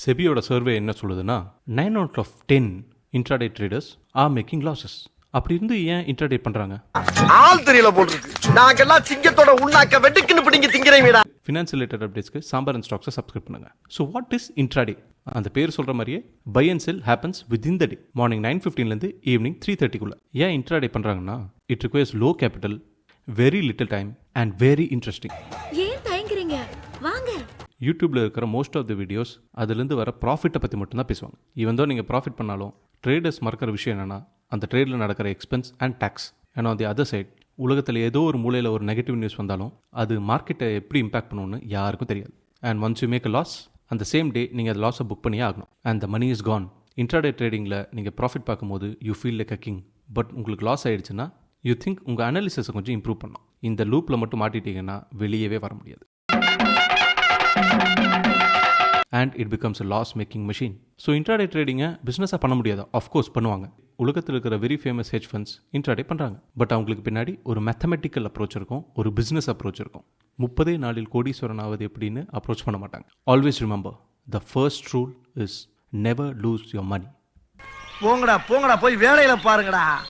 செபியோட survey என்ன சொல்லுதுன்னா 9 out of 10 intraday traders are making losses. அப்படி இருந்து ஏன் இன்ட்ராடே பண்றாங்க? ஆள் தெரியல போட்டுருக்கு. நாங்கெல்லாம் சிங்கத்தோட உண்ணாக்க வெட்டுக்குன்னு பிடிங்க திங்கிறீங்கடா. ஃபினான்ஷியல் ரிலேட்டட் அப்டேட்ஸ்க்கு சாம்பார் அண்ட் ஸ்டாக்ஸை சப்ஸ்கிரைப் பண்ணுங்க. So what is intraday? அந்த பேர் சொல்ற மாதிரியே buy and sell happens within the day. Morning 9:15லேருந்து ஈவினிங் 3:30க்குள்ள. ஏன் இன்ட்ராடே பண்றாங்கன்னா it requires low capital, very little time and very interesting. ஏன் தயங்குறீங்க? வாங்க. யூடியூப்ல இருக்கிற மோஸ்ட் ஆஃப் த வீடியோஸ் அதுலேருந்து வர ப்ராஃபிட்டை பற்றி மட்டும்தான் பேசுவாங்க. ஈவன் தான் நீங்கள் ப்ராஃபிட் பண்ணாலும் ட்ரேடர்ஸ் மறக்கிற விஷயம் என்னென்னா அந்த ட்ரேடில் நடக்கிற எக்ஸ்பென்ஸ் அண்ட் டேக்ஸ். ஏன்னா ஆன் தி அதர் சைட் உலகத்தில் ஏதோ ஒரு மூலையில் ஒரு நெகட்டிவ் நியூஸ் வந்தாலும் அது மார்க்கெட்டை எப்படி இம்பாக்ட் பண்ணுன்னு யாருக்கும் தெரியாது. And once you make a loss, அந்த சேம் டே நீங்கள் அந்த லாஸை புக் பண்ணியே ஆகணும். And the money is gone. Intraday ட்ரேடிங்கில் நீங்கள் ப்ராஃபிட் பார்க்கும்போது you feel like a king. But உங்களுக்கு லாஸ் ஆகிடுச்சுன்னா யூ திங்க் உங்கள் அனாலிசிஸை கொஞ்சம் இம்ப்ரூவ் பண்ணணும். இந்த லூப்பில் மட்டும் மாட்டிட்டீங்கன்னா வெளியவே வர முடியாது. And it becomes a loss making machine. So intraday ட்ரேடிங்கை பிஸ்னஸாக பண்ண முடியாதா? ஆஃப்கோர்ஸ் பண்ணுவாங்க. உலகத்தில் இருக்கிற very famous hedge funds intraday பண்ணுறாங்க. பட் அவங்களுக்கு பின்னாடி ஒரு மேத்தமெட்டிக்கல் அப்ரோச் இருக்கும், ஒரு பிஸ்னஸ் அப்ரோச் இருக்கும். 30 நாளில் கோடீஸ்வரன் ஆவது எப்படின்னு அப்ரோச் பண்ண மாட்டாங்க. Always remember, the first rule is never lose your money. போங்கடா போய் வேலையில பாருங்கடா.